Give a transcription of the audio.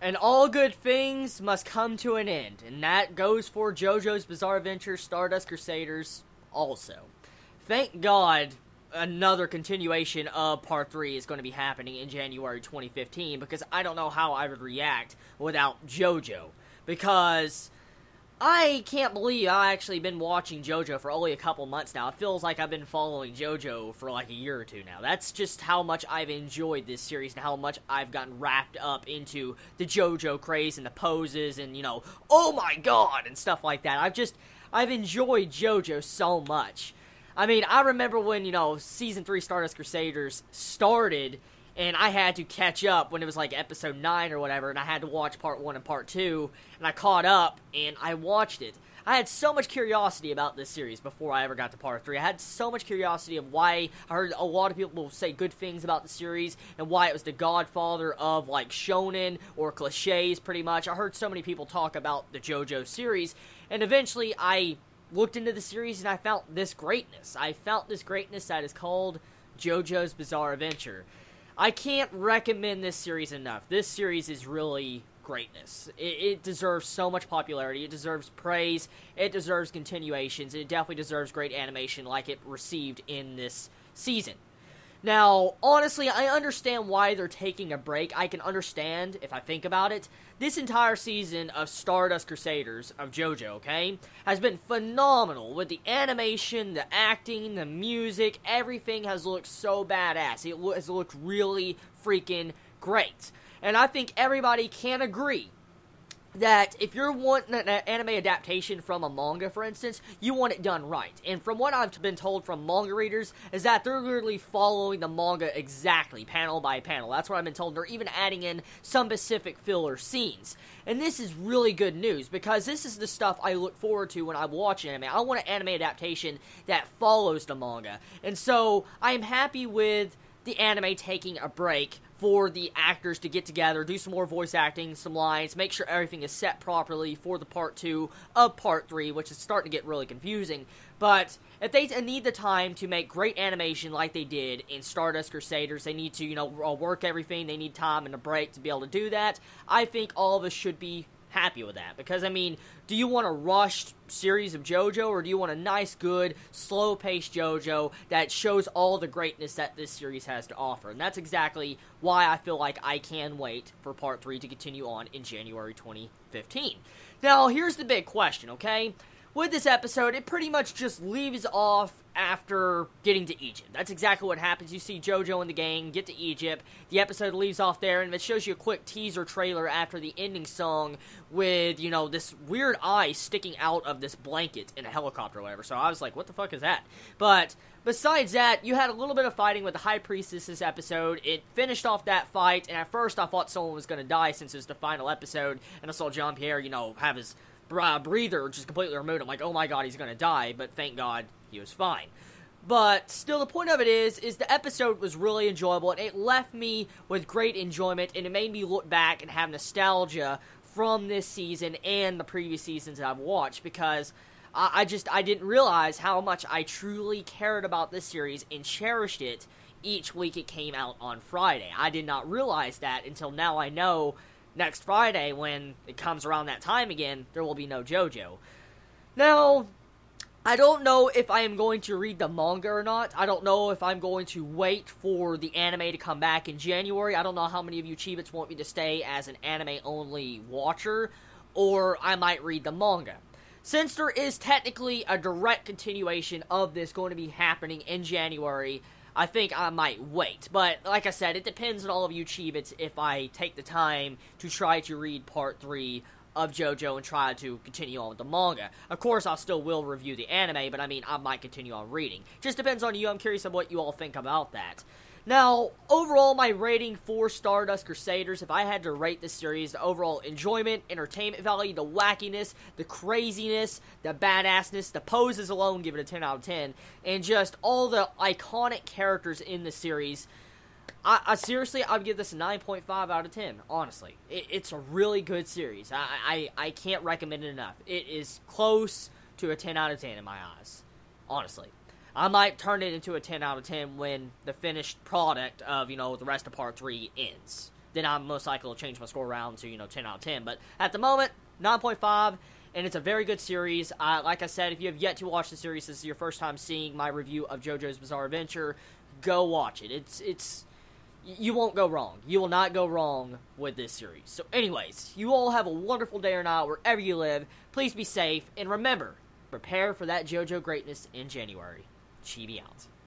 And all good things must come to an end, and that goes for JoJo's Bizarre Adventure Stardust Crusaders also. Thank God another continuation of Part 3 is going to be happening in January 2015, because I don't know how I would react without JoJo. Because I can't believe I've actually been watching JoJo for only a couple months now. It feels like I've been following JoJo for like a year or two now. That's just how much I've enjoyed this series and how much I've gotten wrapped up into the JoJo craze and the poses and, oh my god, and stuff like that. I've enjoyed JoJo so much. I mean, I remember when, Season 3 Stardust Crusaders started, and I had to catch up when it was like episode 9 or whatever, and I had to watch part 1 and part 2, and I caught up, and I watched it. I had so much curiosity about this series before I ever got to part 3. I had so much curiosity of why I heard a lot of people say good things about the series, and why it was the godfather of, like, shonen, or cliches, pretty much. I heard so many people talk about the JoJo series, and eventually I looked into the series, and I found this greatness. I found this greatness that is called JoJo's Bizarre Adventure. I can't recommend this series enough. This series is really greatness. It deserves so much popularity. It deserves praise. It deserves continuations. It definitely deserves great animation like it received in this season. Now, honestly, I understand why they're taking a break. I can understand, if I think about it. This entire season of Stardust Crusaders, of JoJo, okay, has been phenomenal. With the animation, the acting, the music, everything has looked so badass. It has looked really freaking great. And I think everybody can agree that if you're wanting an anime adaptation from a manga, for instance, you want it done right. And from what I've been told from manga readers, is that they're literally following the manga exactly, panel by panel. That's what I've been told. They're even adding in some specific filler scenes. And this is really good news, because this is the stuff I look forward to when I watch anime. I want an anime adaptation that follows the manga. And so, I am happy with the anime taking a break for the actors to get together, do some more voice acting, some lines, make sure everything is set properly for the part 2 of part 3, which is starting to get really confusing. But if they need the time to make great animation like they did in Stardust Crusaders, they need to, work everything, they need time and a break to be able to do that. I think all of us should be happy with that, because, I mean, do you want a rushed series of JoJo, or do you want a nice, good, slow-paced JoJo that shows all the greatness that this series has to offer? And that's exactly why I feel like I can wait for Part 3 to continue on in January 2015. Now, here's the big question, okay? With this episode, it pretty much just leaves off after getting to Egypt. That's exactly what happens. You see JoJo and the gang get to Egypt. The episode leaves off there, and it shows you a quick teaser trailer after the ending song with, this weird eye sticking out of this blanket in a helicopter or whatever. So I was like, what the fuck is that? But besides that, you had a little bit of fighting with the High Priestess this episode. It finished off that fight, and at first I thought someone was going to die since it was the final episode, and I saw Jean-Pierre, have his breather just completely removed. I'm like, oh my god, he's gonna die, but thank god he was fine. But still, the point of it is the episode was really enjoyable, and it left me with great enjoyment, and it made me look back and have nostalgia from this season and the previous seasons that I've watched, because I didn't realize how much I truly cared about this series and cherished it each week it came out on Friday. I did not realize that until now. I know next Friday, when it comes around that time again, there will be no JoJo. Now, I don't know if I am going to read the manga or not. I don't know if I'm going to wait for the anime to come back in January. I don't know how many of you Chibits want me to stay as an anime-only watcher, or I might read the manga. Since there is technically a direct continuation of this going to be happening in January, I think I might wait. But, like I said, it depends on all of you Chibits if I take the time to try to read Part 3 of JoJo and try to continue on with the manga. Of course, I still will review the anime, but I mean, I might continue on reading. Just depends on you. I'm curious of what you all think about that. Now, overall, my rating for Stardust Crusaders, if I had to rate this series, the overall enjoyment, entertainment value, the wackiness, the craziness, the badassness, the poses alone, give it a 10 out of 10, and just all the iconic characters in the series, I seriously, I would give this a 9.5 out of 10, honestly. It's a really good series. I can't recommend it enough. It is close to a 10 out of 10 in my eyes, honestly. I might turn it into a 10 out of 10 when the finished product of, the rest of Part 3 ends. then I'm most likely to change my score around to, 10 out of 10. But at the moment, 9.5, and it's a very good series. Like I said, if you have yet to watch the series, this is your first time seeing my review of JoJo's Bizarre Adventure, go watch it. You won't go wrong. You will not go wrong with this series. So anyways, you all have a wonderful day or night wherever you live. Please be safe, and remember, prepare for that JoJo greatness in January. Chibi out.